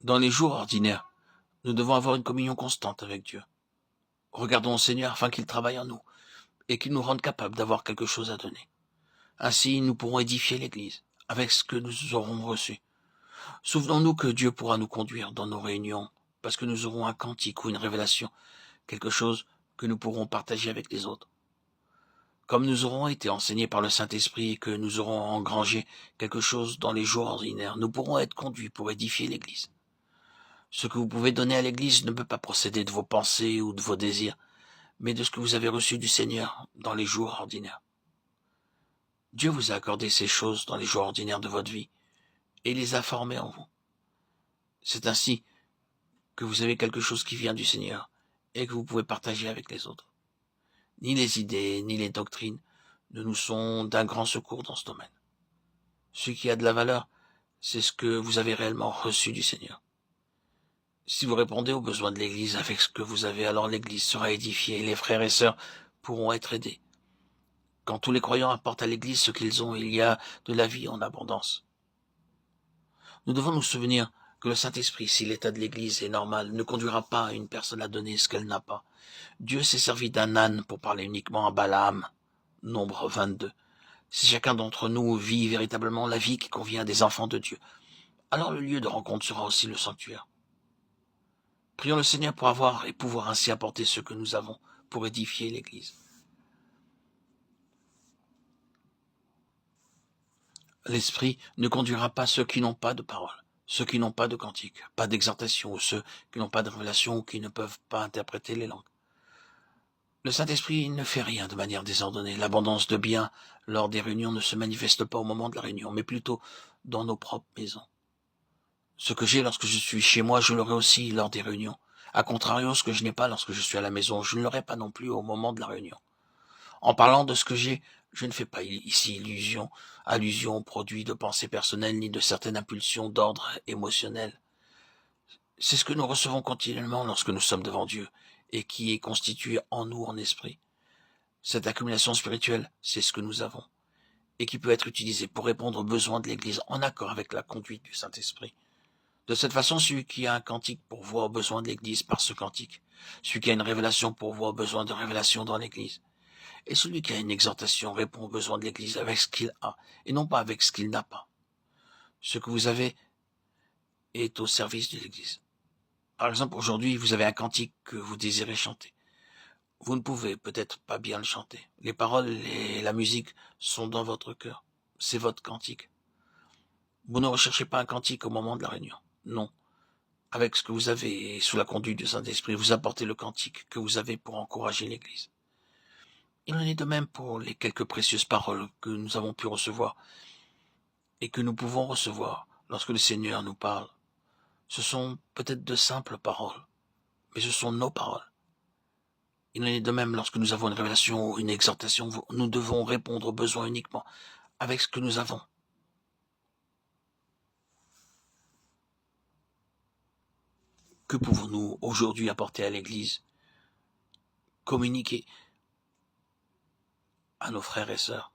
Dans les jours ordinaires, nous devons avoir une communion constante avec Dieu. Regardons au Seigneur afin qu'il travaille en nous et qu'il nous rende capables d'avoir quelque chose à donner. Ainsi, nous pourrons édifier l'Église avec ce que nous aurons reçu. Souvenons-nous que Dieu pourra nous conduire dans nos réunions parce que nous aurons un cantique ou une révélation, quelque chose que nous pourrons partager avec les autres. Comme nous aurons été enseignés par le Saint-Esprit et que nous aurons engrangé quelque chose dans les jours ordinaires, nous pourrons être conduits pour édifier l'Église. Ce que vous pouvez donner à l'Église ne peut pas procéder de vos pensées ou de vos désirs, mais de ce que vous avez reçu du Seigneur dans les jours ordinaires. Dieu vous a accordé ces choses dans les jours ordinaires de votre vie et les a formées en vous. C'est ainsi que vous avez quelque chose qui vient du Seigneur et que vous pouvez partager avec les autres. Ni les idées, ni les doctrines ne nous sont d'un grand secours dans ce domaine. Ce qui a de la valeur, c'est ce que vous avez réellement reçu du Seigneur. Si vous répondez aux besoins de l'Église avec ce que vous avez, alors l'Église sera édifiée et les frères et sœurs pourront être aidés. Quand tous les croyants apportent à l'Église ce qu'ils ont, il y a de la vie en abondance. Nous devons nous souvenir que le Saint-Esprit, si l'état de l'Église est normal, ne conduira pas une personne à donner ce qu'elle n'a pas. Dieu s'est servi d'un âne pour parler uniquement à Balaam. Nombre 22. Si chacun d'entre nous vit véritablement la vie qui convient des enfants de Dieu, alors le lieu de rencontre sera aussi le sanctuaire. Prions le Seigneur pour avoir et pouvoir ainsi apporter ce que nous avons pour édifier l'Église. L'Esprit ne conduira pas ceux qui n'ont pas de parole, ceux qui n'ont pas de cantique, pas d'exhortation, ou ceux qui n'ont pas de révélation ou qui ne peuvent pas interpréter les langues. Le Saint-Esprit ne fait rien de manière désordonnée. L'abondance de biens lors des réunions ne se manifeste pas au moment de la réunion, mais plutôt dans nos propres maisons. Ce que j'ai lorsque je suis chez moi, je l'aurai aussi lors des réunions. A contrario, ce que je n'ai pas lorsque je suis à la maison, je ne l'aurai pas non plus au moment de la réunion. En parlant de ce que j'ai, je ne fais pas ici allusion aux produits de pensée personnelle ni de certaines impulsions d'ordre émotionnel. C'est ce que nous recevons continuellement lorsque nous sommes devant Dieu et qui est constitué en nous en esprit. Cette accumulation spirituelle, c'est ce que nous avons et qui peut être utilisé pour répondre aux besoins de l'Église en accord avec la conduite du Saint-Esprit. De cette façon, celui qui a un cantique pourvoit aux besoins de l'Église par ce cantique. Celui qui a une révélation pourvoit aux besoins de révélation dans l'Église. Et celui qui a une exhortation répond aux besoins de l'Église avec ce qu'il a, et non pas avec ce qu'il n'a pas. Ce que vous avez est au service de l'Église. Par exemple, aujourd'hui, vous avez un cantique que vous désirez chanter. Vous ne pouvez peut-être pas bien le chanter. Les paroles et la musique sont dans votre cœur. C'est votre cantique. Vous ne recherchez pas un cantique au moment de la réunion. Non. Avec ce que vous avez et sous la conduite du Saint-Esprit, vous apportez le cantique que vous avez pour encourager l'Église. Il en est de même pour les quelques précieuses paroles que nous avons pu recevoir et que nous pouvons recevoir lorsque le Seigneur nous parle. Ce sont peut-être de simples paroles, mais ce sont nos paroles. Il en est de même lorsque nous avons une révélation ou une exhortation, nous devons répondre aux besoins uniquement avec ce que nous avons. Que pouvons-nous aujourd'hui apporter à l'Église? Communiquer à nos frères et sœurs